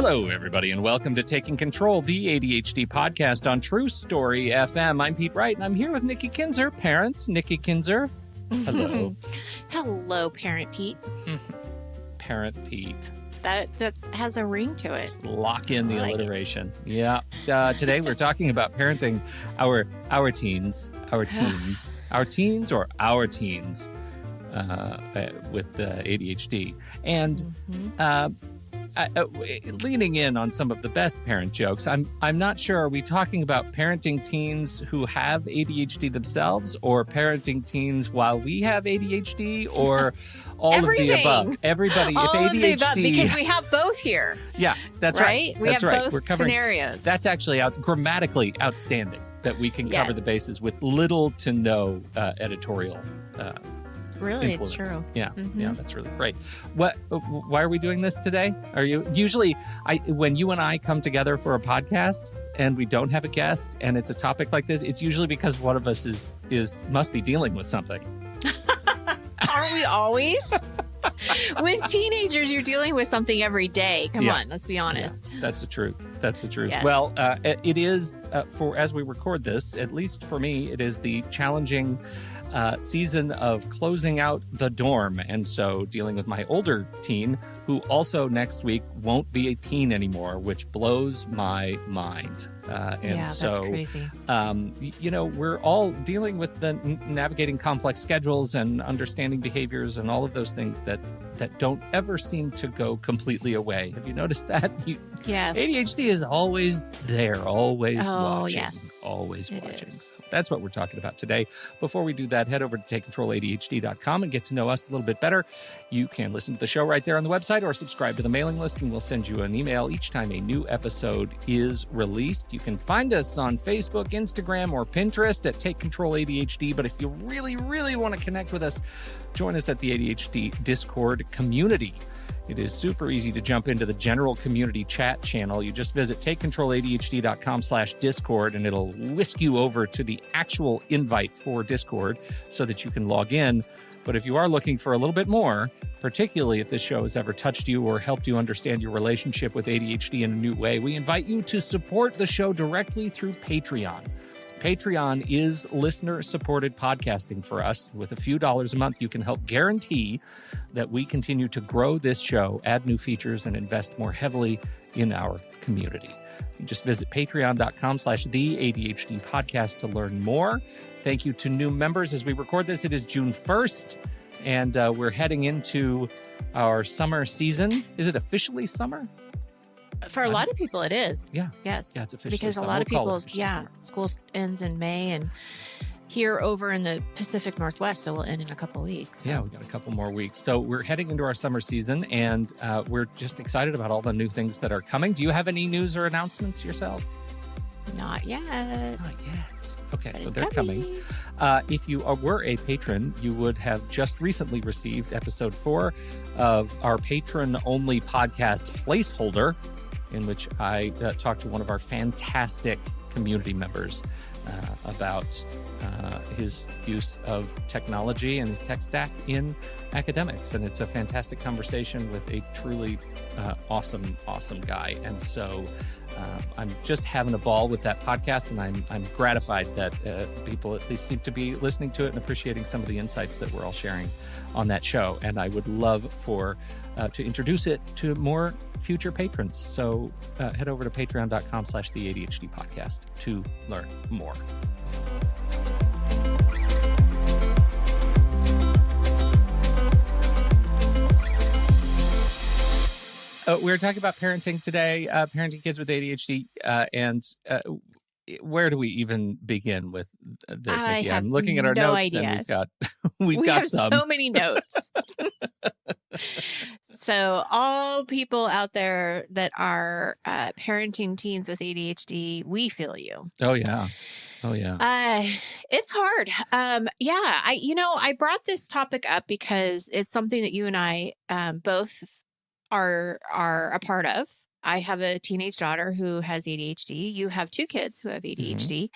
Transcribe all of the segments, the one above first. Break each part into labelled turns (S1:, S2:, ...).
S1: Hello, everybody, and welcome to Taking Control, the ADHD podcast on True Story FM. I'm Pete Wright, and I'm here with Nikki Kinzer, parent Nikki Kinzer. Hello.
S2: Hello, Parent Pete.
S1: Parent Pete.
S2: That has a ring to it.
S1: Just lock in the alliteration. Yeah. Today we're talking about parenting our teens with ADHD. And leaning in on some of the best parent jokes, I'm not sure, are we talking about parenting teens who have ADHD themselves, or parenting teens while we have ADHD, or all
S2: Everything.
S1: of the above? Everybody,
S2: all
S1: if ADHD,
S2: of the above, because we have both here.
S1: Yeah, that's right.
S2: We
S1: that's
S2: have
S1: right.
S2: both
S1: We're covering,
S2: scenarios.
S1: That's actually grammatically outstanding that we can cover
S2: Yes.
S1: the bases with little to no editorial
S2: Really,
S1: influence.
S2: it's true.
S1: Yeah, yeah, that's really great. Why are we doing this today? Are you usually when you and I come together for a podcast and we don't have a guest and it's a topic like this, it's usually because one of us must be dealing with something.
S2: Aren't we always? With teenagers, you're dealing with something every day. Come on, let's be honest.
S1: Yeah, that's the truth. That's the truth.
S2: Yes.
S1: Well, it is as we record this, at least for me, it is the challenging season of closing out the dorm. And so dealing with my older teen, who also next week won't be a teen anymore, which blows my mind.
S2: That's crazy.
S1: We're all dealing with the navigating complex schedules and understanding behaviors and all of those things that don't ever seem to go completely away. Have you noticed that?
S2: Yes.
S1: ADHD is always there, always watching.
S2: Yes.
S1: Always
S2: It
S1: watching.
S2: is.
S1: So that's what we're talking about today. Before we do that, head over to takecontroladhd.com and get to know us a little bit better. You can listen to the show right there on the website or subscribe to the mailing list, and we'll send you an email each time a new episode is released. You can find us on Facebook, Instagram, or Pinterest at Take Control ADHD. But if you really, really want to connect with us, join us at the ADHD Discord community. It is super easy to jump into the general community chat channel. You just visit takecontroladhd.com/Discord, and it'll whisk you over to the actual invite for Discord so that you can log in. But if you are looking for a little bit more, particularly if this show has ever touched you or helped you understand your relationship with ADHD in a new way, we invite you to support the show directly through Patreon. Patreon is listener-supported podcasting for us. With a few dollars a month, you can help guarantee that we continue to grow this show, add new features, and invest more heavily in our community. You just visit patreon.com/theADHD podcast to learn more. Thank you to new members. As we record this, it is June 1st, and we're heading into our summer season. Is it officially summer?
S2: For a lot of people, it is.
S1: Yeah.
S2: Yes.
S1: Yeah, it's officially
S2: because
S1: summer.
S2: a lot of
S1: We'll call it
S2: people's,
S1: officially summer.
S2: school ends in May, and here over in the Pacific Northwest, it will end in a couple weeks.
S1: Yeah, we got a couple more weeks. So we're heading into our summer season, and we're just excited about all the new things that are coming. Do you have any news or announcements yourself?
S2: Not yet.
S1: Not yet. Okay,
S2: But
S1: so
S2: it's
S1: they're coming. If you were a patron, you would have just recently received episode 4 of our patron-only podcast Placeholder, in which I talked to one of our fantastic community members about his use of technology and his tech stack in academics. And it's a fantastic conversation with a truly awesome guy. And so I'm just having a ball with that podcast, and I'm gratified that people at least seem to be listening to it and appreciating some of the insights that we're all sharing on that show. And I would love to introduce it to more future patrons. So head over to patreon.com/theADHD podcast to learn more. We're talking about parenting today, parenting kids with ADHD, and where do we even begin with this, Nikki? I'm looking at our notes,
S2: idea.
S1: and we
S2: have
S1: some.
S2: so many notes. So all people out there that are parenting teens with ADHD, we feel you.
S1: Oh yeah.
S2: It's hard. I brought this topic up because it's something that you and I both are a part of. I have a teenage daughter who has ADHD. You have 2 kids who have ADHD.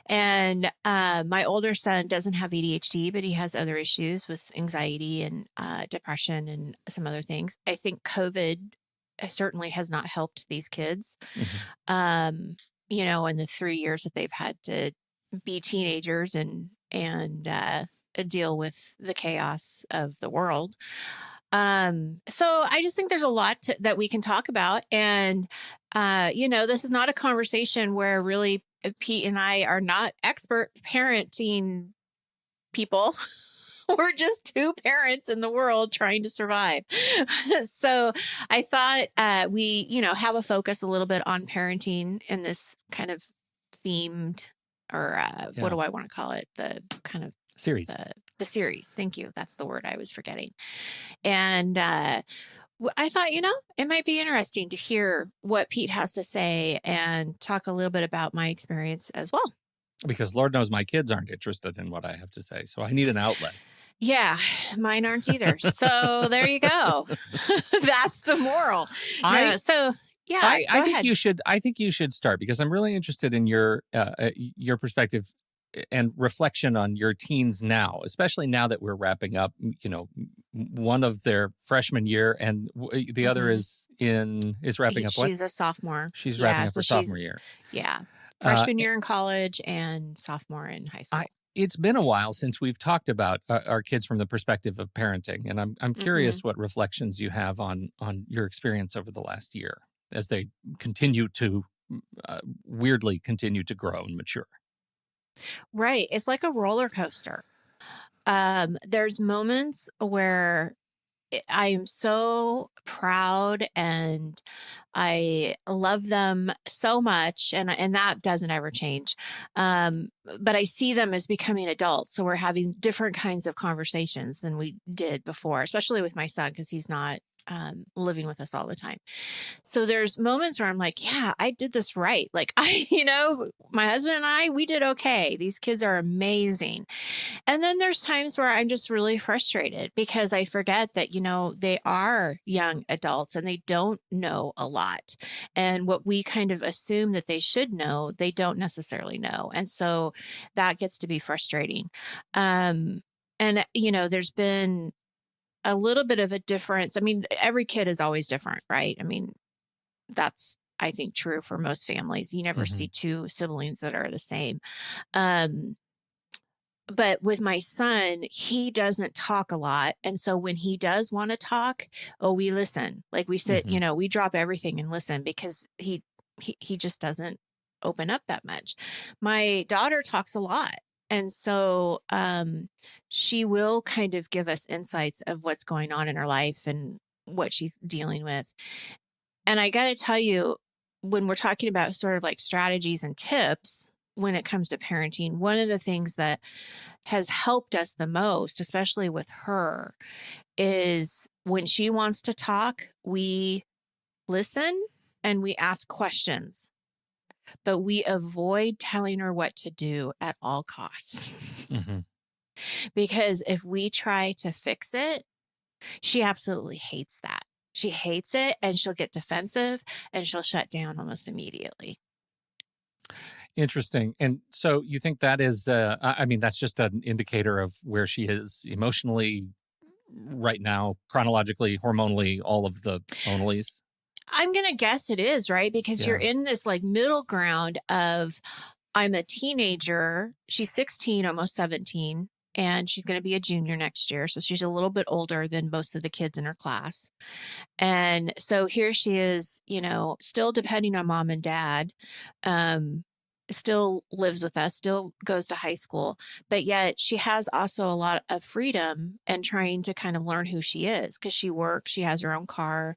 S2: And my older son doesn't have ADHD, but he has other issues with anxiety and depression and some other things. I think COVID certainly has not helped these kids.
S1: Mhm.
S2: In the 3 years that they've had to be teenagers and deal with the chaos of the world. So I just think there's a lot that we can talk about. And, this is not a conversation where really Pete and I are not expert parenting people. We're just two parents in the world trying to survive. So I thought we, have a focus a little bit on parenting in this kind of themed, or what
S1: Yeah.
S2: do I want to call it? The kind of
S1: Series.
S2: the series. Thank you. That's the word I was forgetting. And I thought, it might be interesting to hear what Pete has to say and talk a little bit about my experience as well.
S1: Because Lord knows my kids aren't interested in what I have to say. So I need an outlet.
S2: Yeah, mine aren't either. So there you go. That's the moral.
S1: I think
S2: ahead.
S1: you should. I think you should start because I'm really interested in your perspective and reflection on your teens now, especially now that we're wrapping up. One of their freshman year, and the other is wrapping up. What?
S2: She's a sophomore.
S1: She's wrapping up her sophomore year.
S2: Yeah, freshman year in college and sophomore in high school.
S1: It's been a while since we've talked about our kids from the perspective of parenting, and I'm curious what reflections you have on your experience over the last year as they continue to weirdly continue to grow and mature.
S2: Right, it's like a roller coaster. There's moments where I am so proud and I love them so much, and that doesn't ever change. But I see them as becoming adults, so we're having different kinds of conversations than we did before, especially with my son because he's not living with us all the time. So there's moments where I'm like, yeah, I did this right. Like my husband and I, we did okay. These kids are amazing. And then there's times where I'm just really frustrated because I forget that, they are young adults and they don't know a lot. And what we kind of assume that they should know, they don't necessarily know. And so that gets to be frustrating. And, there's been a little bit of a difference. I mean, every kid is always different, right? I mean, that's, I think, true for most families. You never see two siblings that are the same. But with my son, he doesn't talk a lot. And so when he does want to talk, we listen. Like we sit, we drop everything and listen because he just doesn't open up that much. My daughter talks a lot. And so she will kind of give us insights of what's going on in her life and what she's dealing with. And I got to tell you, when we're talking about sort of like strategies and tips when it comes to parenting, one of the things that has helped us the most, especially with her, is when she wants to talk, we listen and we ask questions, but we avoid telling her what to do at all costs. Because if we try to fix it, she absolutely hates that. She hates it and she'll get defensive and she'll shut down almost immediately.
S1: Interesting. And so you think that is, that's just an indicator of where she is emotionally right now, chronologically, hormonally, all of the onlys?
S2: I'm going to guess it is, right? Because you're in this like middle ground of I'm a teenager. She's 16, almost 17, and she's going to be a junior next year. So she's a little bit older than most of the kids in her class. And so here she is, still depending on mom and dad, still lives with us, still goes to high school, but yet she has also a lot of freedom and trying to kind of learn who she is because she works, she has her own car.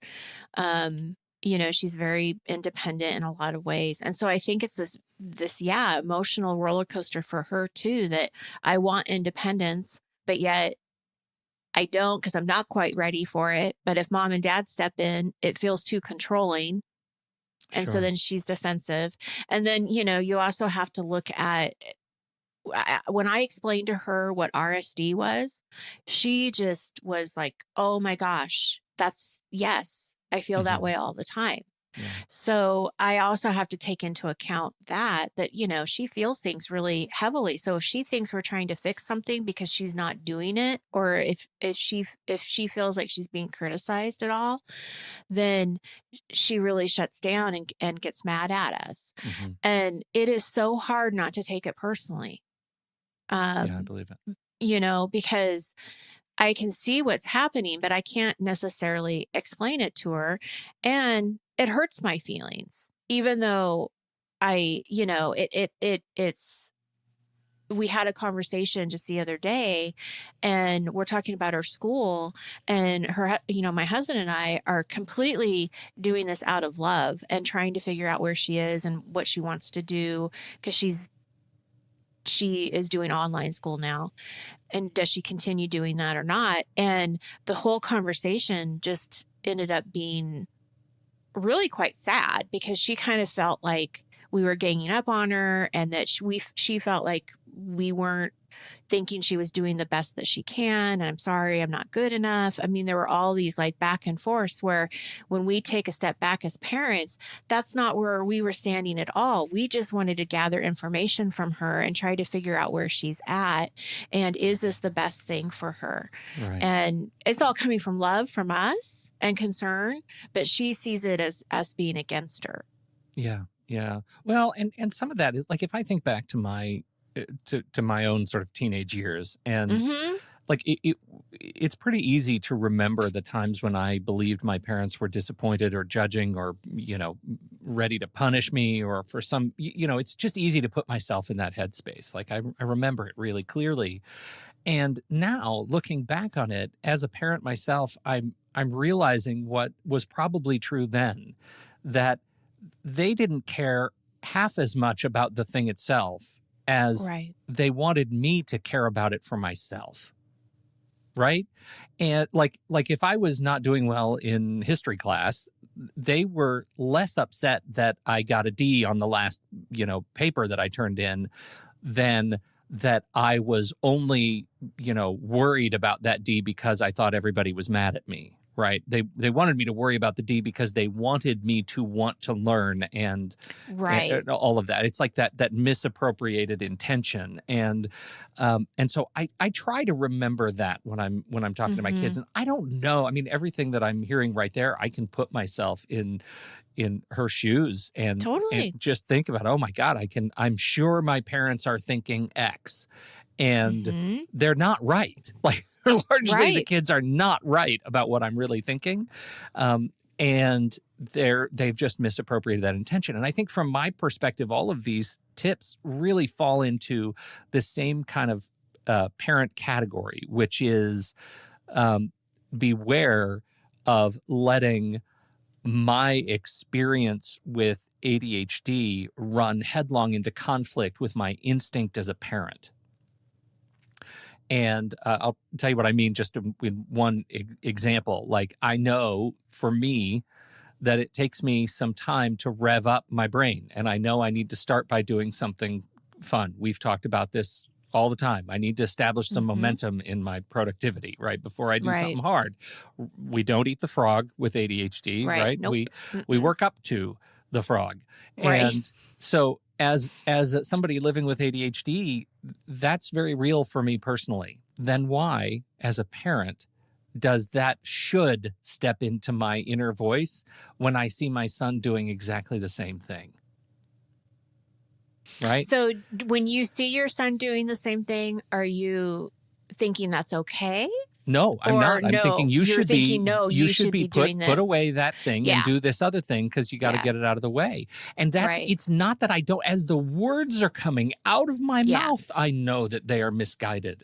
S2: She's very independent in a lot of ways. And so I think it's this emotional roller coaster for her too, that I want independence, but yet I don't because I'm not quite ready for it. But if mom and dad step in, it feels too controlling. And so then she's defensive. And then, you also have to look at when I explained to her what RSD was, she just was like, oh my gosh, yes, I feel that way all the time.
S1: Yeah.
S2: So I also have to take into account that, she feels things really heavily. So if she thinks we're trying to fix something because she's not doing it, or if she feels like she's being criticized at all, then she really shuts down and gets mad at us.
S1: Hmm.
S2: And it is so hard not to take it personally.
S1: Yeah, I
S2: Um,
S1: believe it.
S2: because I can see what's happening, but I can't necessarily explain it to her. And it hurts my feelings, even though it's, we had a conversation just the other day and we're talking about her school, and my husband and I are completely doing this out of love and trying to figure out where she is and what she wants to do. Cause she is doing online school now, and does she continue doing that or not? And the whole conversation just ended up being really quite sad because she kind of felt like we were ganging up on her, and that she felt like we weren't thinking she was doing the best that she can. And I'm sorry, I'm not good enough. I mean, there were all these like back and forths where when we take a step back as parents, that's not where we were standing at all. We just wanted to gather information from her and try to figure out where she's at. And is this the best thing for her?
S1: Right.
S2: And it's all coming from love from us and concern, but she sees it as us being against her.
S1: Yeah. Yeah. Well, and some of that is like, if I think back to my to my own sort of teenage years, and
S2: Mm-hmm.
S1: like it's pretty easy to remember the times when I believed my parents were disappointed or judging or ready to punish me, or for some it's just easy to put myself in that headspace. Like I remember it really clearly. And now looking back on it as a parent myself, I'm realizing what was probably true then, that they didn't care half as much about the thing itself as
S2: Right.
S1: they wanted me to care about it for myself. Right. And like if I was not doing well in history class, they were less upset that I got a D on the last, paper that I turned in, than that I was only, worried about that D because I thought everybody was mad at me. Right. They wanted me to worry about the D because they wanted me to want to learn, and
S2: Right.
S1: all of that. It's like that misappropriated intention. And so I try to remember that when I'm talking to my
S2: Mm-hmm.
S1: kids. And I don't know. I mean, everything that I'm hearing right there, I can put myself in her shoes and
S2: Totally.
S1: just think about, oh my God, I'm sure my parents are thinking X, and
S2: Mm-hmm.
S1: they're not right. Like largely the
S2: Right.
S1: kids are not right about what I'm really thinking. And they've just misappropriated that intention. And I think from my perspective, all of these tips really fall into the same kind of parent category, which is beware of letting my experience with ADHD run headlong into conflict with my instinct as a parent. And I'll tell you what I mean just in one example. Like, I know for me that it takes me some time to rev up my brain. And I know I need to start by doing something fun. We've talked about this all the time. I need to establish some
S2: Mm-hmm.
S1: momentum in my productivity, right? Before I do
S2: Right.
S1: something hard. We don't eat the frog with ADHD,
S2: Right.
S1: right?
S2: Nope.
S1: We
S2: Mm-mm.
S1: work up to the frog.
S2: Right.
S1: And so as somebody living with ADHD, that's very real for me personally. Then why, as a parent, does that should step into my inner voice when I see my son doing exactly the same thing? Right?
S2: So when you see your son doing the same thing, are you thinking that's okay?
S1: No, I'm
S2: Or
S1: not. I'm thinking
S2: no, you're thinking, no,
S1: you
S2: you
S1: should
S2: should
S1: be
S2: be doing
S1: put away
S2: this.
S1: that thing and
S2: Yeah.
S1: do this other thing because you got to
S2: Yeah.
S1: get it out of the way. And
S2: Right.
S1: it's not that I don't, as the words are coming out of my
S2: Yeah.
S1: mouth, I know that they are misguided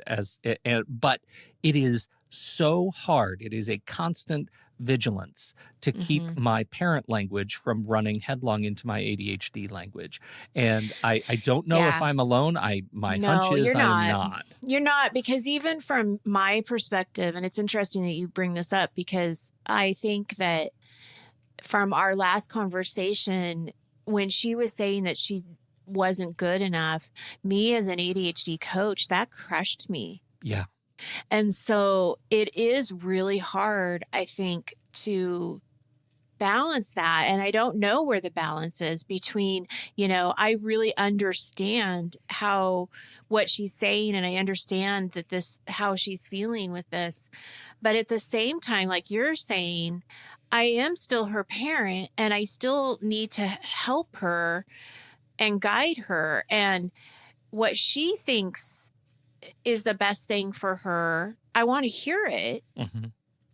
S1: but it is so hard. It is a constant vigilance to keep
S2: Mm-hmm.
S1: my parent language from running headlong into my ADHD language. And I don't know if
S2: Yeah.
S1: I'm alone. My hunch
S2: No,
S1: is
S2: you're
S1: I am
S2: not.
S1: not.
S2: You're not, because even from my perspective, and it's interesting that you bring this up, because I think that from our last conversation, when she was saying that she wasn't good enough, me as an ADHD coach, that crushed me.
S1: Yeah.
S2: And so it is really hard, I think, to balance that. And I don't know where the balance is between, I really understand what she's saying, and I understand how she's feeling with this. But at the same time, like you're saying, I am still her parent, and I still need to help her and guide her. And what she thinks is the best thing for her, I want to hear it,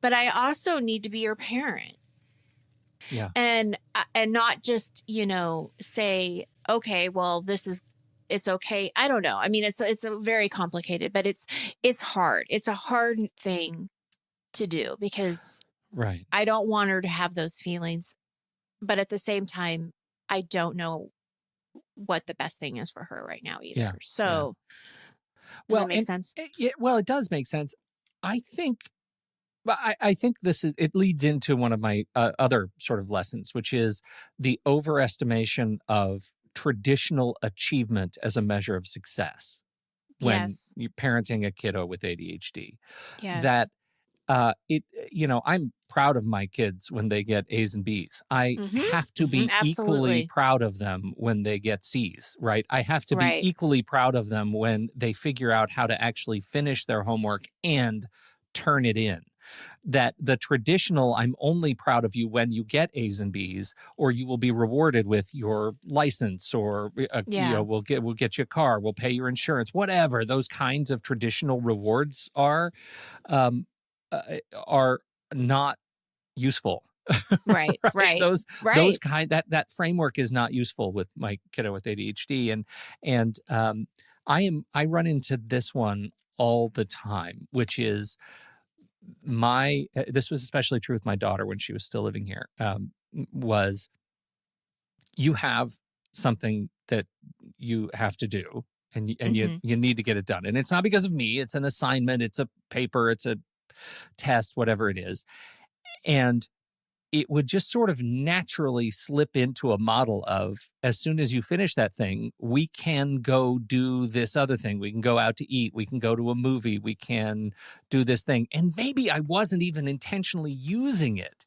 S2: but I also need to be her parent.
S1: Yeah.
S2: And not just, say, okay, well, it's okay. I don't know. I mean, it's a very complicated, but it's hard. It's a hard thing to do because
S1: Right.
S2: I don't want her to have those feelings, but at the same time, I don't know what the best thing is for her right now either.
S1: Yeah.
S2: So does that make sense?
S1: It does make sense. I think, but I think it leads into one of my other sort of lessons, which is the overestimation of traditional achievement as a measure of success when
S2: Yes.
S1: you're parenting a kiddo with ADHD.
S2: Yes.
S1: That I'm proud of my kids when they get A's and B's. I have to be equally proud of them when they get C's, right? I have to be equally proud of them when they figure out how to actually finish their homework and turn it in. That the traditional, I'm only proud of you when you get A's and B's, or you will be rewarded with your license, or we'll get you a car, we'll pay your insurance, whatever those kinds of traditional rewards are not useful.
S2: Right.
S1: Those kind that framework is not useful with my kiddo with ADHD, and I run into this one all the time, which is this was especially true with my daughter when she was still living here. Was you have something that you have to do, and you need to get it done, and it's not because of me. It's an assignment. It's a paper. It's a test, whatever it is. And it would just sort of naturally slip into a model of, as soon as you finish that thing, we can go do this other thing. We can go out to eat. We can go to a movie. We can do this thing. And maybe I wasn't even intentionally using it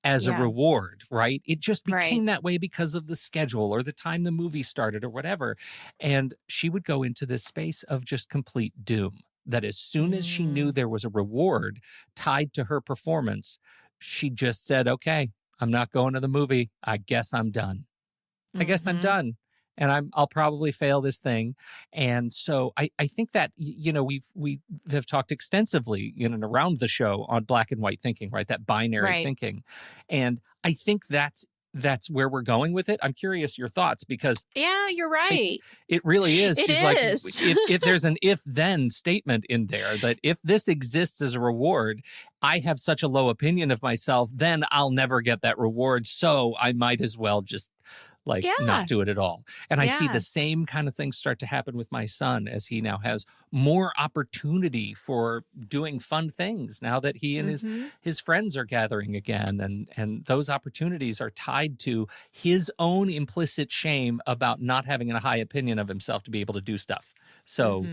S1: as a reward, right? It just became that way because of the schedule or the time the movie started or whatever. And she would go into this space of just complete doom. That as soon as she knew there was a reward tied to her performance, she just said, okay, I'm not going to the movie. I guess I'm done. I guess I'm done. And I'll probably fail this thing. And so I think that, we have talked extensively in and around the show on black and white thinking, right? That binary thinking. And I think that's where we're going with it. I'm curious your thoughts, because
S2: you're right.
S1: It really is.
S2: She's
S1: like, if there's an if-then statement in there, that if this exists as a reward, I have such a low opinion of myself, then I'll never get that reward. So I might as well just not do it at all. And I see the same kind of things start to happen with my son as he now has more opportunity for doing fun things now that he and his friends are gathering again. And those opportunities are tied to his own implicit shame about not having a high opinion of himself to be able to do stuff. So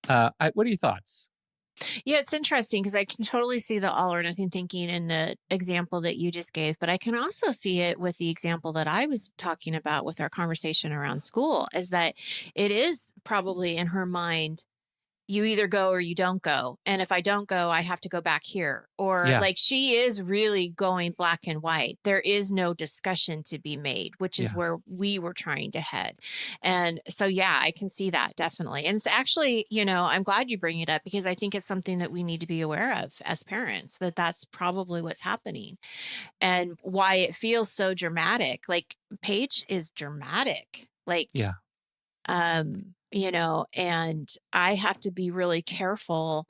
S1: what are your thoughts?
S2: Yeah, it's interesting because I can totally see the all or nothing thinking in the example that you just gave, but I can also see it with the example that I was talking about with our conversation around school, is that it is probably in her mind, you either go or you don't go. And if I don't go, I have to go back here. Or like, she is really going black and white. There is no discussion to be made, which is where we were trying to head. And so, I can see that definitely. And it's actually, I'm glad you bring it up, because I think it's something that we need to be aware of as parents, that's probably what's happening and why it feels so dramatic. Like, Paige is dramatic. And I have to be really careful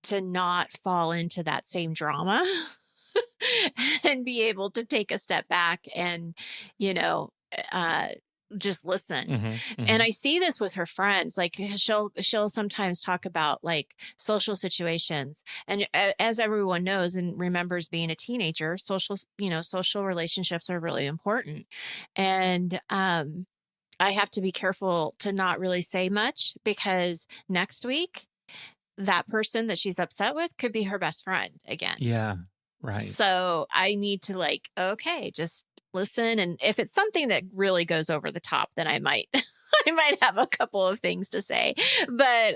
S2: to not fall into that same drama and be able to take a step back and, just listen. And I see this with her friends. Like, she'll sometimes talk about like social situations. And as everyone knows and remembers being a teenager, social relationships are really important. And, I have to be careful to not really say much, because next week, that person that she's upset with could be her best friend again.
S1: Yeah, Right.
S2: So I need to like, okay, just listen. And if it's something that really goes over the top, then I might I might have a couple of things to say. But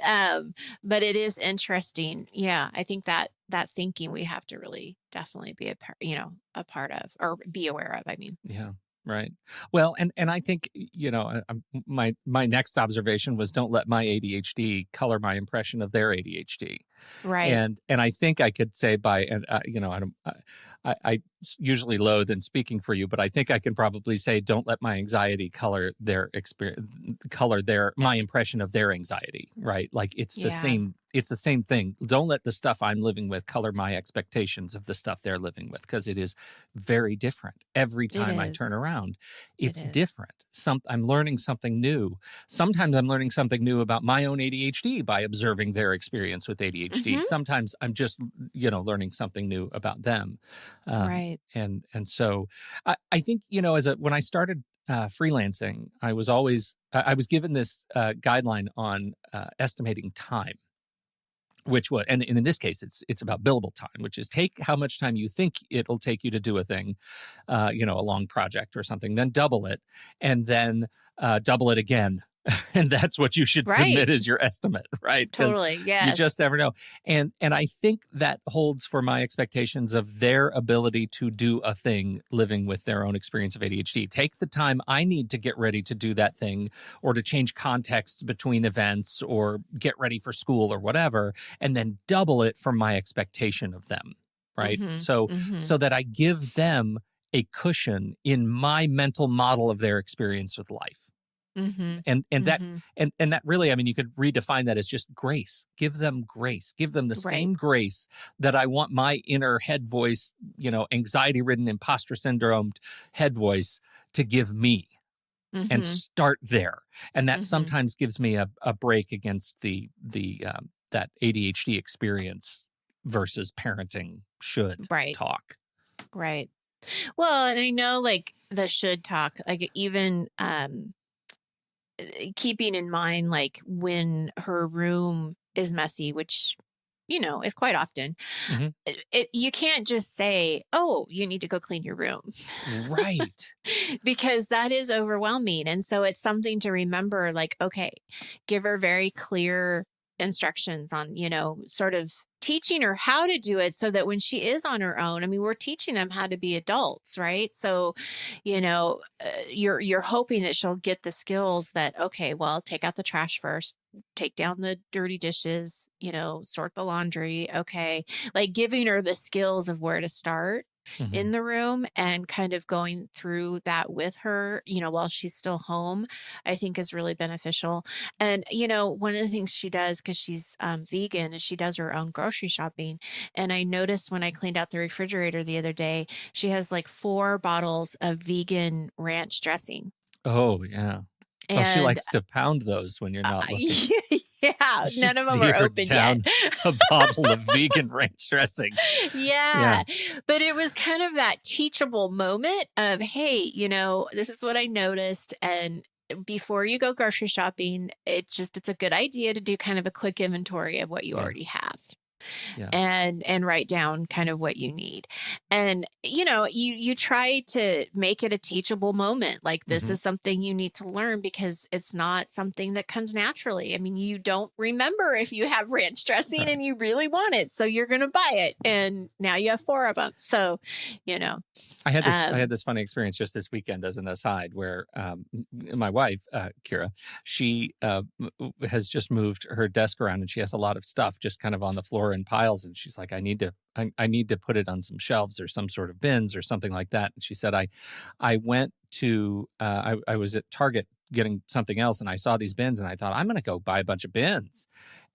S2: it is interesting. Yeah, I think that that thinking we have to really definitely be a part of or be aware of, I mean.
S1: Yeah. Right. Well, and I think, my next observation was don't let my ADHD color my impression of their ADHD.
S2: Right.
S1: And I think I could say by, and I don't, I usually loathe in speaking for you, but I think I can probably say don't let my anxiety color their experience, color their my impression of their anxiety. Right? Like it's the
S2: Yeah,
S1: same. It's the same thing. Don't let the stuff I'm living with color my expectations of the stuff they're living with, because it is very different every
S2: it
S1: time I turn
S2: is.
S1: around.
S2: It
S1: It's
S2: is.
S1: different. I'm learning something new. Sometimes I'm learning something new about my own ADHD by observing their experience with ADHD.
S2: Hmm.
S1: Sometimes I'm just, learning something new about them.
S2: Right.
S1: And so I think, when I started freelancing, I was given this guideline on estimating time, which was, and in this case, it's about billable time, which is take how much time you think it'll take you to do a thing, a long project or something, then double it, and then double it again. And that's what you should
S2: Right.
S1: submit as your estimate, right? Because
S2: Totally.
S1: you
S2: Yes.
S1: just never know. And I think that holds for my expectations of their ability to do a thing living with their own experience of ADHD. Take the time I need to get ready to do that thing, or to change contexts between events, or get ready for school or whatever, and then double it from my expectation of them, right?
S2: Hmm.
S1: So
S2: Hmm.
S1: that I give them a cushion in my mental model of their experience with life.
S2: Hmm.
S1: And that
S2: Hmm.
S1: and that really, I mean, you could redefine that as just grace. Give them grace. Give them the
S2: Right.
S1: same grace that I want my inner head voice, anxiety ridden, imposter syndrome head voice to give me, and
S2: Hmm.
S1: start there. And that
S2: Hmm.
S1: sometimes gives me a break against the that ADHD experience versus parenting should
S2: Right.
S1: talk.
S2: Right. Well, and I know like the should talk, like even keeping in mind like when her room is messy, which is quite often.
S1: Hmm.
S2: You can't just say, "Oh, you need to go clean your room,"
S1: Right.
S2: because that is overwhelming. And so it's something to remember. Like, okay, give her very clear instructions on, sort of teaching her how to do it so that when she is on her own, I mean, we're teaching them how to be adults, right? So, you're hoping that she'll get the skills that, okay, well, take out the trash first, take down the dirty dishes, sort the laundry. Okay. Like giving her the skills of where to start
S1: Hmm.
S2: in the room and kind of going through that with her, while she's still home, I think is really beneficial. And, one of the things she does, because she's vegan, is she does her own grocery shopping. And I noticed when I cleaned out the refrigerator the other day, she has like 4 bottles of vegan ranch dressing.
S1: Oh, yeah. Well, she
S2: And
S1: likes to pound those when you're not looking.
S2: yeah,
S1: You should
S2: none of them
S1: see
S2: are
S1: her
S2: open yet.
S1: down a bottle of vegan ranch dressing. Yeah.
S2: Yeah. But it was kind of that teachable moment of, hey, this is what I noticed. And before you go grocery shopping, it's a good idea to do kind of a quick inventory of what you
S1: Yeah.
S2: already have
S1: Yeah.
S2: and write down kind of what you need. And you try to make it a teachable moment, like this
S1: Hmm.
S2: is something you need to learn because it's not something that comes naturally. I mean, you don't remember if you have ranch dressing
S1: Right.
S2: and you really want it, so you're going to buy it, and now you have 4 of them. So you know
S1: I had
S2: um
S1: this funny experience just this weekend as an aside, where my wife, Kira, she has just moved her desk around, and she has a lot of stuff just kind of on the floor in piles. And she's like, I need to put it on some shelves or some sort of bins or something like that. And she said, I went to, I was at Target getting something else, and I saw these bins, and I thought, I'm going to go buy a bunch of bins.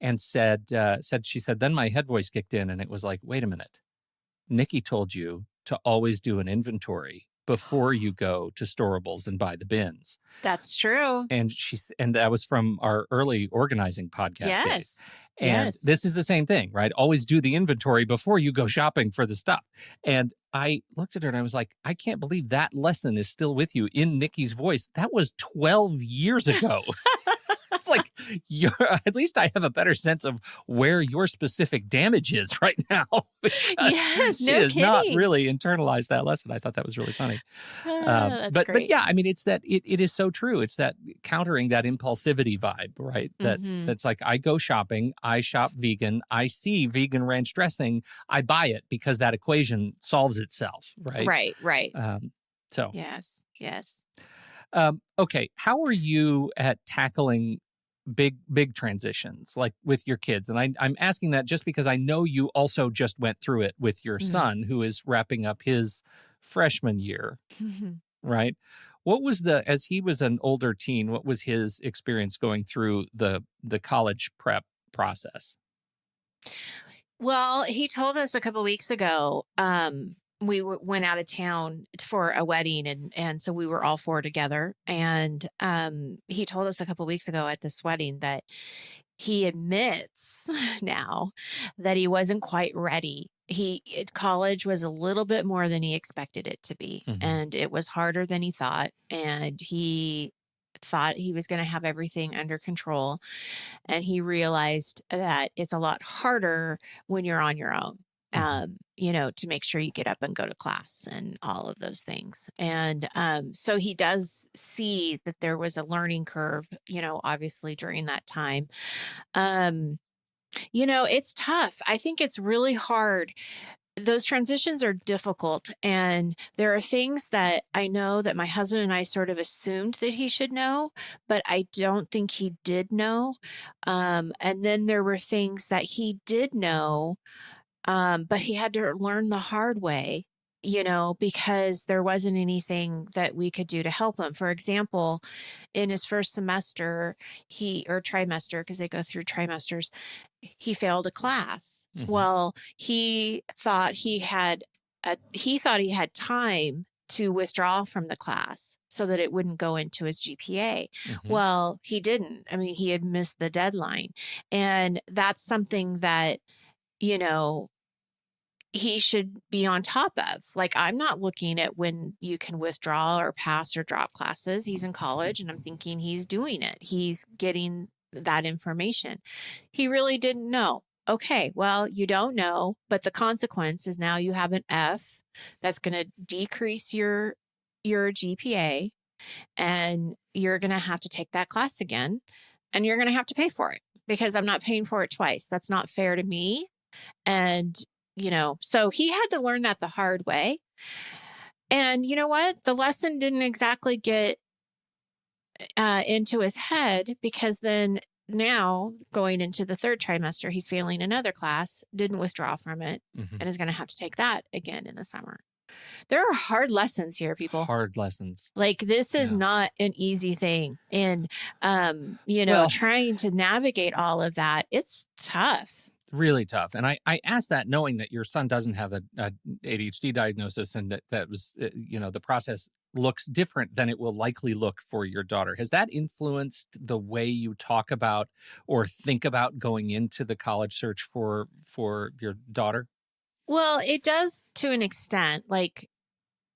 S1: And she said, then my head voice kicked in, and it was like, wait a minute. Nikki told you to always do an inventory before you go to Storables and buy the bins.
S2: that's true.
S1: And that was from our early organizing podcast days.
S2: Yes.
S1: And
S2: Yes.
S1: this is the same thing, right? Always do the inventory before you go shopping for the stuff. And I looked at her and I was like, I can't believe that lesson is still with you in Nikki's voice. That was 12 years ago. Like, you're, at least I have a better sense of where your specific damage is right now because
S2: Yes,
S1: she
S2: no
S1: has not
S2: kidding.
S1: really internalized that lesson. I thought that was really funny.
S2: That's
S1: But
S2: great.
S1: yeah, I mean, it's that it is so true. It's that countering that impulsivity vibe, right?
S2: Hmm.
S1: That's like I go shopping, I shop vegan, I see vegan ranch dressing, I buy it because that equation solves itself, right?
S2: Right, right.
S1: Um, so
S2: Yes, yes.
S1: okay, how are you at tackling big transitions like with your kids? And I'm asking that just because I know you also just went through it with your
S2: Mhm.
S1: son who is wrapping up his freshman year, right? What was the as he was an older teen, what was his experience going through the college prep process?
S2: Well, he told us a couple weeks ago. We went out of town for a wedding, and so we were all four together. And he told us a couple weeks ago at this wedding that he admits now that he wasn't quite ready. College was a little bit more than he expected it to be,
S1: Hmm.
S2: and it was harder than he thought. And he thought he was going to have everything under control, and he realized that it's a lot harder when you're on your own.
S1: Hmm.
S2: To make sure you get up and go to class and all of those things. And so he does see that there was a learning curve, obviously during that time. Um, it's tough. I think it's really hard. Those transitions are difficult. And there are things that I know that my husband and I sort of assumed that he should know, but I don't think he did know. And then there were things that he did know, but he had to learn the hard way, because there wasn't anything that we could do to help him. For example, in his first semester, or trimester, because they go through trimesters, he failed a class.
S1: Hmm.
S2: Well, he thought he had time to withdraw from the class so that it wouldn't go into his GPA.
S1: Hmm.
S2: Well, he didn't. I mean, he had missed the deadline. And that's something that, you know, he should be on top of. Like, I'm not looking at when you can withdraw or pass or drop classes. He's in college and I'm thinking he's doing it. He's getting that information. He really didn't know. Okay, well, you don't know, but the consequence is now you have an F that's going to decrease your GPA, and you're going to have to take that class again, and you're going to have to pay for it because I'm not paying for it twice. That's not fair to me. And, so he had to learn that the hard way. And you know what? The lesson didn't exactly get into his head, because then now going into the third trimester, he's failing another class, didn't withdraw from it,
S1: Hmm.
S2: and is going to have to take that again in the summer. There are hard lessons here, people.
S1: Hard lessons.
S2: Like, this is
S1: Yeah.
S2: not an easy thing. And,
S1: Well,
S2: trying to navigate all of that, it's tough.
S1: really tough. And I asked that knowing that your son doesn't have a ADHD diagnosis and that was, the process looks different than it will likely look for your daughter. Has that influenced the way you talk about or think about going into the college search for your daughter?
S2: Well, it does to an extent. Like,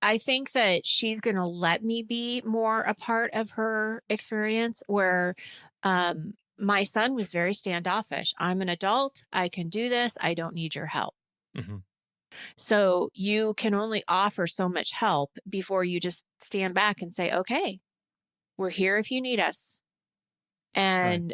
S2: I think that she's going to let me be more a part of her experience, where my son was very standoffish. I'm an adult. I can do this. I don't need your help.
S1: Hmm.
S2: So you can only offer so much help before you just stand back and say, okay, we're here if you need us.
S1: Right.
S2: And,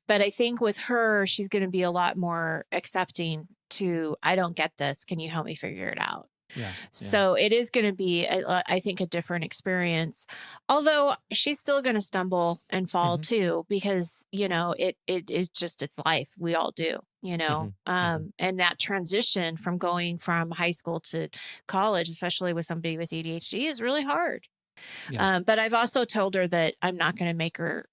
S2: but I think with her, she's going to be a lot more accepting to, I don't get this. Can you help me figure it out?
S1: Yeah. Yeah.
S2: So it is going to be, I think, a different experience. Although she's still going to stumble and fall
S1: Hmm.
S2: too, because it is just, it's life. We all do.
S1: Hmm. Hmm.
S2: And that transition from going from high school to college, especially with somebody with ADHD, is really hard.
S1: Yeah.
S2: But I've also told her that I'm not going to make her,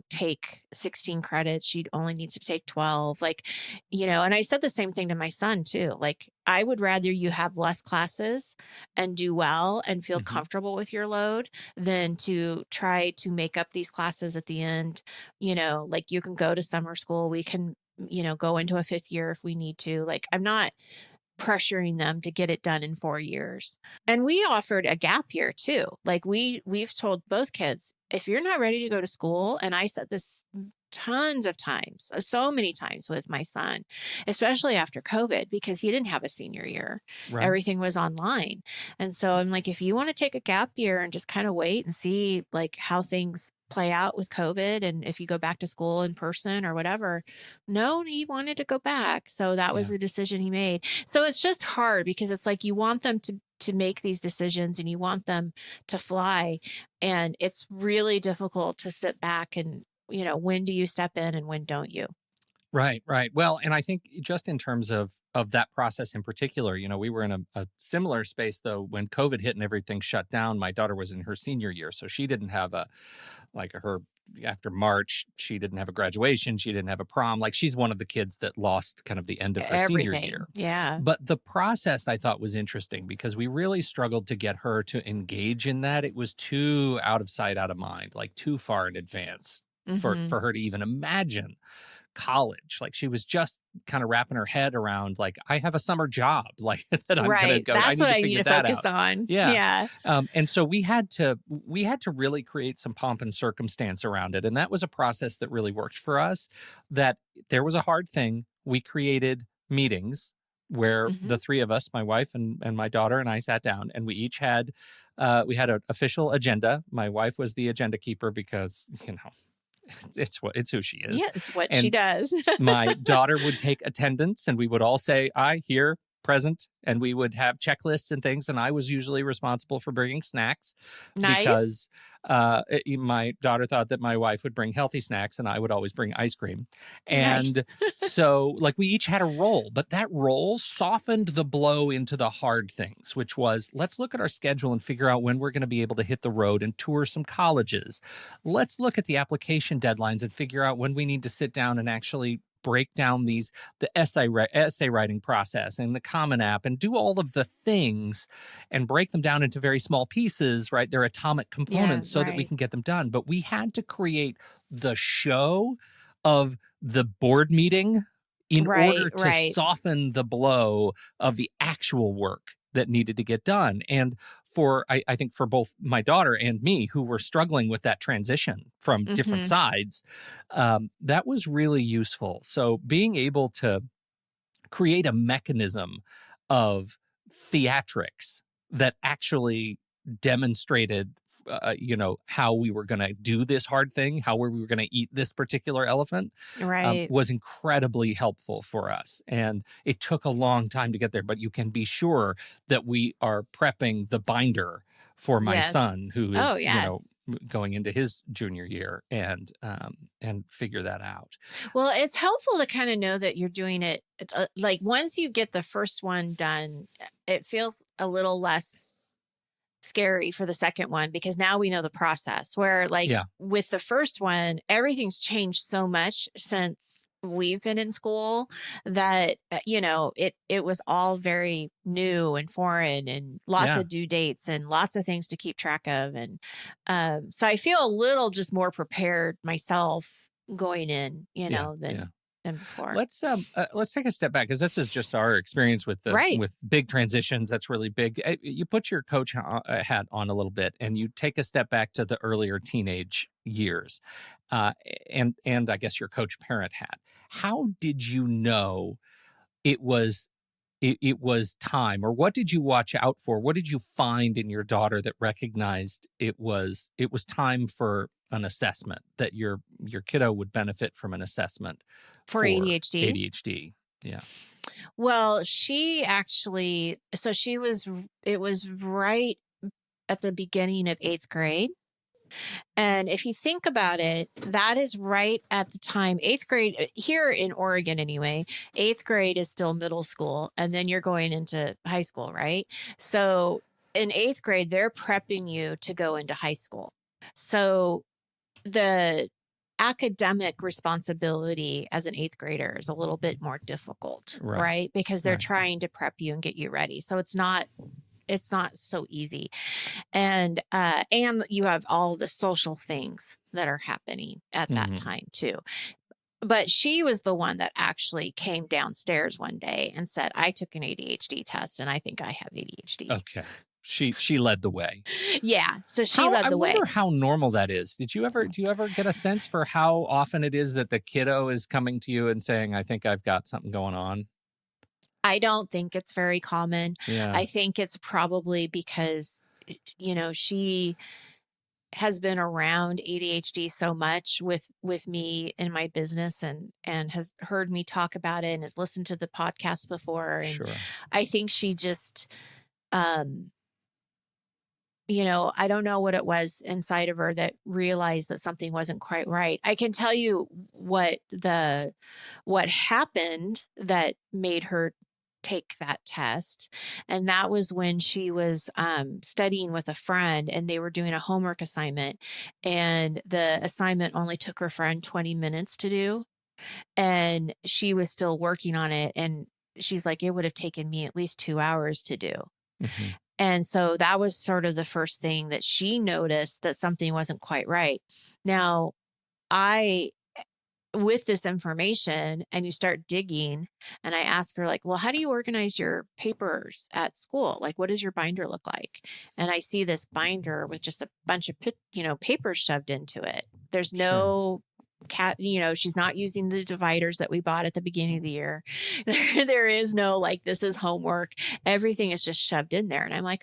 S2: take 16 credits. She only needs to take 12. Like, and I said the same thing to my son too. Like, I would rather you have less classes and do well and feel
S1: Hmm.
S2: comfortable with your load than to try to make up these classes at the end. Like, you can go to summer school. We can, go into a fifth year if we need to. Like, I'm not pressuring them to get it done in 4 years. And we offered a gap year too. Like we've told both kids, if you're not ready to go to school, and I said this tons of times, so many times with my son, especially after COVID, because he didn't have a senior year.
S1: Right.
S2: Everything was online. And so I'm like, if you want to take a gap year and just kind of wait and see like how things play out with COVID, and if you go back to school in person or whatever. No, he wanted to go back. So that was the decision he made. So it's just hard because it's like you want them to make these decisions and you want them to fly. And it's really difficult to sit back and, when do you step in and when don't you?
S1: Right, right. Well, and I think just in terms of that process in particular, we were in a similar space though when COVID hit and everything shut down. My daughter was in her senior year, so she didn't have her after March, she didn't have a graduation, she didn't have a prom. Like she's one of the kids that lost kind of the end of her senior year.
S2: Yeah.
S1: But the process I thought was interesting because we really struggled to get her to engage in that. It was too out of sight, out of mind, like too far in advance for her to even imagine college. Like she was just kind of wrapping her head around like, I have a summer job, like that I'm going to go.
S2: That's what I need to focus on.
S1: Yeah. And so we had to really create some pomp and circumstance around it. And that was a process that really worked for us. That there was a hard thing. We created meetings where the three of us, my wife and my daughter and I, sat down, and we each had an official agenda. My wife was the agenda keeper because, it's who she is.
S2: Yeah, it's what she does.
S1: My daughter would take attendance, and we would all say, "I here, present," and we would have checklists and things. And I was usually responsible for bringing snacks because my daughter thought that my wife would bring healthy snacks, and I would always bring ice cream. And so, like, we each had a role, but that role softened the blow into the hard things, which was, let's look at our schedule and figure out when we're going to be able to hit the road and tour some colleges. Let's look at the application deadlines and figure out when we need to sit down and actually break down the essay writing process and the Common App and do all of the things and break them down into very small pieces, right? They're atomic components so that we can get them done. But we had to create the show of the board meeting in order to soften the blow of the actual work that needed to get done. And I think for both my daughter and me, who were struggling with that transition from different sides, that was really useful. So being able to create a mechanism of theatrics that actually demonstrated how we were going to do this hard thing, how we were going to eat this particular elephant, was incredibly helpful for us. And it took a long time to get there, but you can be sure that we are prepping the binder for my son, who is going into his junior year, and figure that out.
S2: Well, it's helpful to kind of know that you're doing it. Like once you get the first one done, it feels a little less scary for the second one because now we know the process. Where with the first one, everything's changed so much since we've been in school that it was all very new and foreign and lots of due dates and lots of things to keep track of. And so I feel a little just more prepared myself going in, than before.
S1: Let's take a step back because this is just our experience with with big transitions. That's really big. You put your coach hat on a little bit, and you take a step back to the earlier teenage years, and I guess your coach parent hat. How did you know it was time, or what did you watch out for? What did you find in your daughter that recognized it was time for an assessment, that your kiddo would benefit from an assessment
S2: for ADHD?
S1: ADHD. Yeah.
S2: Well, she actually, it was right at the beginning of 8th grade. And if you think about it, that is right at the time, 8th grade here in Oregon anyway, 8th grade is still middle school. And then you're going into high school, right? So in 8th grade, they're prepping you to go into high school. So the academic responsibility as an 8th grader is a little bit more difficult, right? Because they're trying to prep you and get you ready. So it's not so easy. And you have all the social things that are happening at that time too. But she was the one that actually came downstairs one day and said, I took an ADHD test and I think I have ADHD.
S1: Okay. She led the way.
S2: Yeah. So she
S1: How
S2: led
S1: I
S2: the way.
S1: wonder how normal that is. Do you ever get a sense for how often it is that the kiddo is coming to you and saying, I think I've got something going on?
S2: I don't think it's very common.
S1: Yeah,
S2: I think it's probably because, she has been around ADHD so much with me in my business and has heard me talk about it and has listened to the podcast before. And
S1: sure.
S2: I think she just, um, I don't know what it was inside of her that realized that something wasn't quite right. I can tell you what happened that made her take that test. And that was when she was studying with a friend and they were doing a homework assignment. And the assignment only took her friend 20 minutes to do. And she was still working on it. And she's like, it would have taken me at least 2 hours to do.
S1: Hmm.
S2: And so that was sort of the first thing that she noticed that something wasn't quite right. Now, I, with this information, and you start digging, and I ask her, like, well, how do you organize your papers at school? Like, what does your binder look like? And I see this binder with just a bunch of, papers shoved into it. There's
S1: Sure.
S2: no she's not using the dividers that we bought at the beginning of the year. There is no, like, this is homework. Everything is just shoved in there. And I'm like,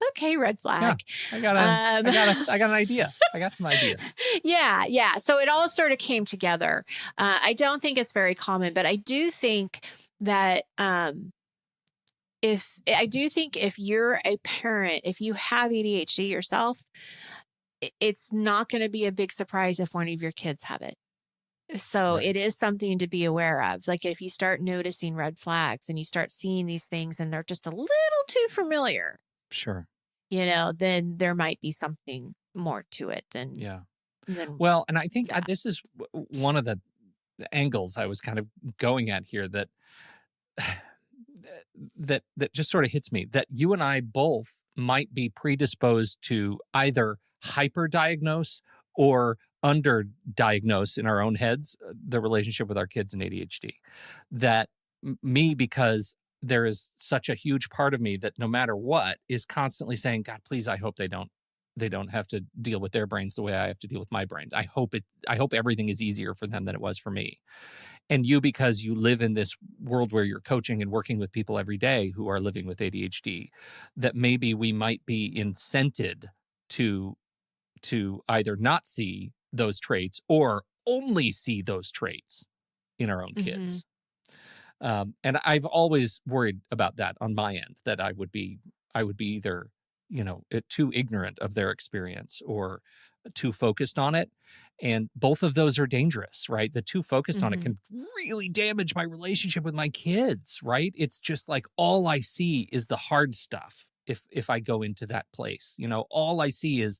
S2: okay, red
S1: Yeah.
S2: flag.
S1: I got an idea. I got some ideas.
S2: Yeah. So it all sort of came together. I don't think it's very common, but I do think that if you're a parent, if you have ADHD yourself, it's not going to be a big surprise if one of your kids have it. So
S1: Right.
S2: it is something to be aware of. Like if you start noticing red flags and you start seeing these things and they're just a little too familiar,
S1: Sure.
S2: then there might be something more to it
S1: Yeah.
S2: than
S1: Well, and I think
S2: that.
S1: this is one of the angles I was kind of going at here that that just sort of hits me, that you and I both might be predisposed to either hyperdiagnose or underdiagnose in our own heads the relationship with our kids and ADHD. That me, because there is such a huge part of me that no matter what is constantly saying, God, please, I hope they don't have to deal with their brains the way I have to deal with my brain. I hope everything is easier for them than it was for me. And you, because you live in this world where you're coaching and working with people every day who are living with ADHD, that maybe we might be incented to either not see those traits or only see those traits in our own
S2: Mm-hmm.
S1: kids. And I've always worried about that on my end, that I would be either, too ignorant of their experience or too focused on it. And both of those are dangerous, right? The too focused on it
S2: Mm-hmm.
S1: can really damage my relationship with my kids, right? It's just like all I see is the hard stuff. If I go into that place, all I see is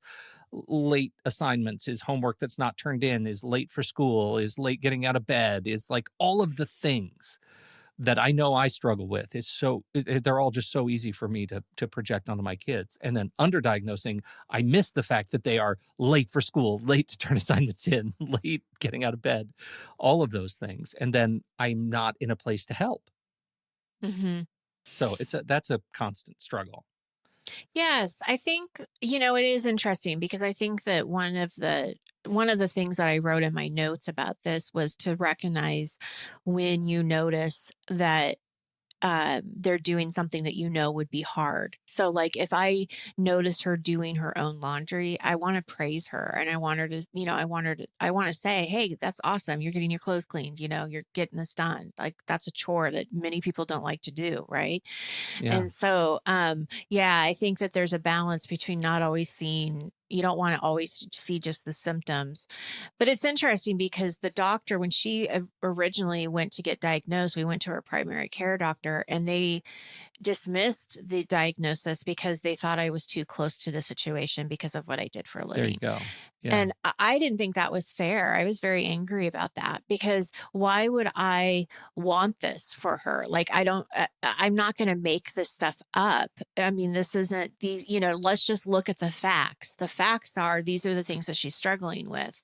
S1: late assignments, is homework that's not turned in, is late for school, is late getting out of bed, is like all of the things that I know I struggle with. They're all just so easy for me to project onto my kids. And then underdiagnosing, I miss the fact that they are late for school, late to turn assignments in, late getting out of bed, all of those things. And then I'm not in a place to help.
S2: Mm-hmm.
S1: So that's a constant struggle.
S2: Yes, I think, it is interesting because I think that one of the things that I wrote in my notes about this was to recognize when you notice that they're doing something that would be hard. So, like, if I notice her doing her own laundry, I want to praise her and I want her to, I want to say, hey, that's awesome. You're getting your clothes cleaned. You're getting this done. Like, that's a chore that many people don't like to do. Right.
S1: Yeah.
S2: And so, yeah, I think that there's a balance between not always seeing, you don't want to always see just the symptoms. But it's interesting because the doctor, when she originally went to get diagnosed, we went to her primary care doctor and they dismissed the diagnosis because they thought I was too close to the situation because of what I did for a
S1: There you
S2: living.
S1: go. Yeah.
S2: And I didn't think that was fair. I was very angry about that because why would I want this for her? Like, I'm not going to make this stuff up. I mean, this isn't let's just look at the facts. The facts are, these are the things that she's struggling with.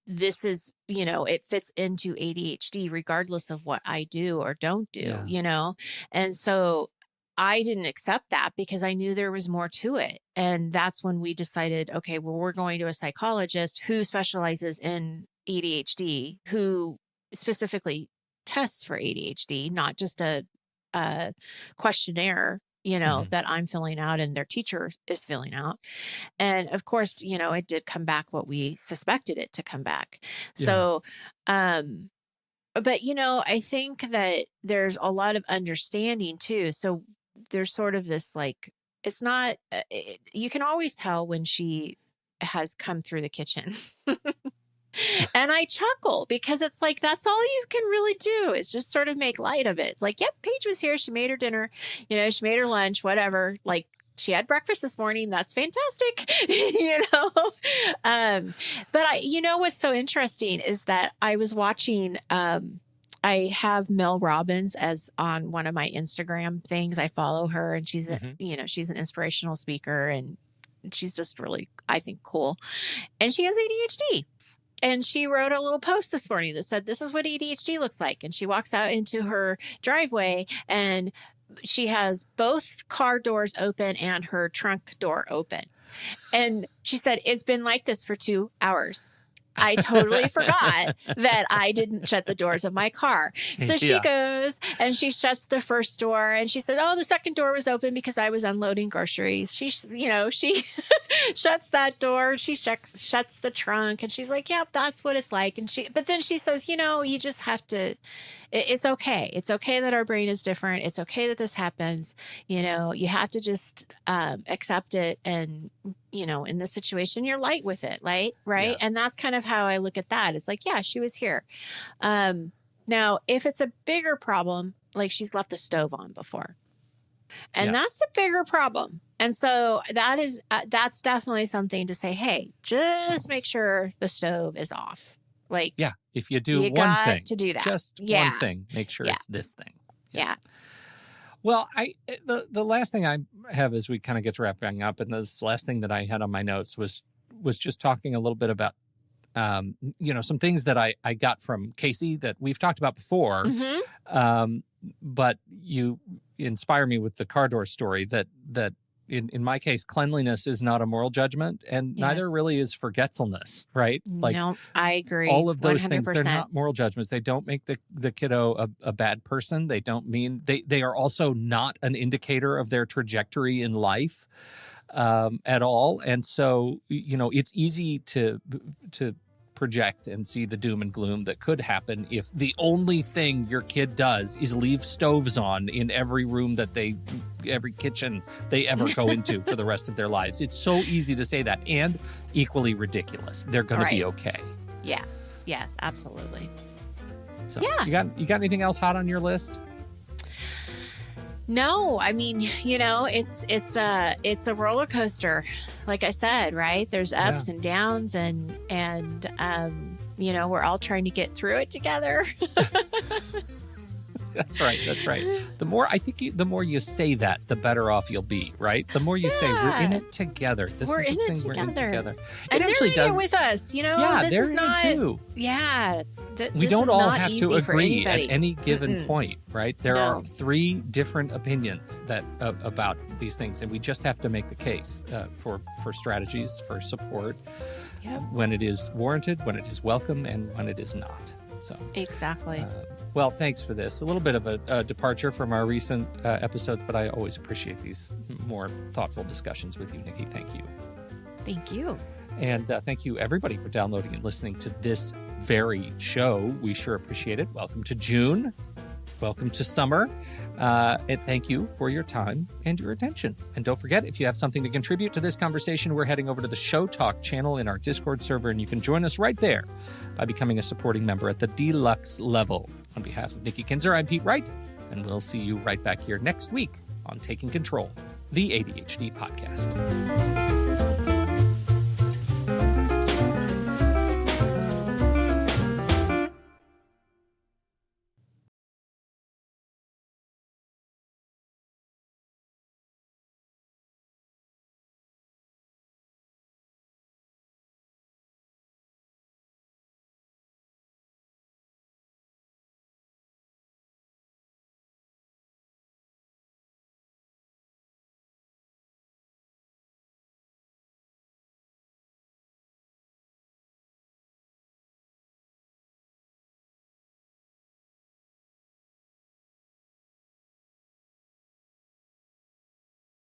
S2: this is, it fits into ADHD regardless of what I do or don't do,
S1: Yeah.
S2: And so I didn't accept that because I knew there was more to it. And that's when we decided, okay, well, we're going to a psychologist who specializes in ADHD, who specifically tests for ADHD, not just a questionnaire,
S1: Mhm.
S2: that I'm filling out and their teacher is filling out. And of course, it did come back what we suspected it to come back.
S1: Yeah.
S2: So, um, but I think that there's a lot of understanding too. So there's sort of this like, it's not, you can always tell when she has come through the kitchen. And I chuckle because it's like, that's all you can really do is just sort of make light of it. It's like, yep, Paige was here. She made her dinner, she made her lunch, whatever. Like, she had breakfast this morning. That's fantastic. But what's so interesting is that I was watching, I have Mel Robbins as on one of my Instagram things. I follow her and she's,
S1: Mhm.
S2: she's an inspirational speaker and she's just really, I think, cool. And she has ADHD. And she wrote a little post this morning that said, this is what ADHD looks like. And she walks out into her driveway and she has both car doors open and her trunk door open. And she said, it's been like this for 2 hours. I totally forgot that I didn't shut the doors of my car. So she
S1: Yeah.
S2: goes and she shuts the first door and she said, oh, the second door was open because I was unloading groceries. She shuts that door. She shuts the trunk and she's like, yep, that's what it's like. But then she says, you just have to, it's okay. It's okay that our brain is different. It's okay that this happens. You have to just accept it. And, in this situation, you're light with it, right?
S1: Yeah.
S2: And that's kind of how I look at that. It's like, yeah, she was here. Now, if it's a bigger problem, like she's left the stove on before. And
S1: Yes.
S2: that's a bigger problem. And so that's definitely something to say, hey, just make sure the stove is off. Like,
S1: Yeah. If you do
S2: you
S1: one
S2: got
S1: thing,
S2: to do that.
S1: just
S2: Yeah.
S1: one thing, make sure
S2: Yeah.
S1: it's this thing.
S2: Yeah.
S1: Well, the last thing I have as we kind of get to wrapping up, and the last thing that I had on my notes was just talking a little bit about some things that I got from Casey that we've talked about before.
S2: Mm-hmm.
S1: But you inspire me with the car door story that in my case, cleanliness is not a moral judgment, and neither
S2: Yes.
S1: really is forgetfulness, right? Like,
S2: No, I agree.
S1: all of those
S2: 100%.
S1: things, they're not moral judgments. They don't make the kiddo a bad person. They don't mean they are also not an indicator of their trajectory in life at all. And so, it's easy to project and see the doom and gloom that could happen if the only thing your kid does is leave stoves on in every room every kitchen they ever go into for the rest of their lives. It's so easy to say that, and equally ridiculous. They're going to be okay.
S2: Yes, absolutely.
S1: So,
S2: yeah.
S1: You got anything else hot on your list?
S2: No, I mean, it's a roller coaster. Like I said, right? There's ups and downs and we're all trying to get through it together.
S1: That's right. The more you say that, the better off you'll be, right? The more you say we're in it together.
S2: We're in it together. And
S1: It
S2: actually
S1: they're
S2: in it with us,
S1: Yeah,
S2: this
S1: they're
S2: is
S1: in
S2: not,
S1: it too.
S2: Yeah.
S1: We don't all have to agree at any given
S2: Mm-mm.
S1: point, right? There
S2: No.
S1: are 3 different opinions about these things, and we just have to make the case for strategies, for support, when it is warranted, when it is welcome, and when it is not. So
S2: exactly.
S1: Well, thanks for this. A little bit of a departure from our recent episodes, but I always appreciate these more thoughtful discussions with you, Nikki. Thank you.
S2: Thank you.
S1: And thank you, everybody, for downloading and listening to this very show. We sure appreciate it. Welcome to June. Welcome to summer. And thank you for your time and your attention. And don't forget, if you have something to contribute to this conversation, we're heading over to the Show Talk channel in our Discord server, and you can join us right there by becoming a supporting member at the deluxe level. On behalf of Nikki Kinzer, I'm Pete Wright, and we'll see you right back here next week on Taking Control, the ADHD podcast.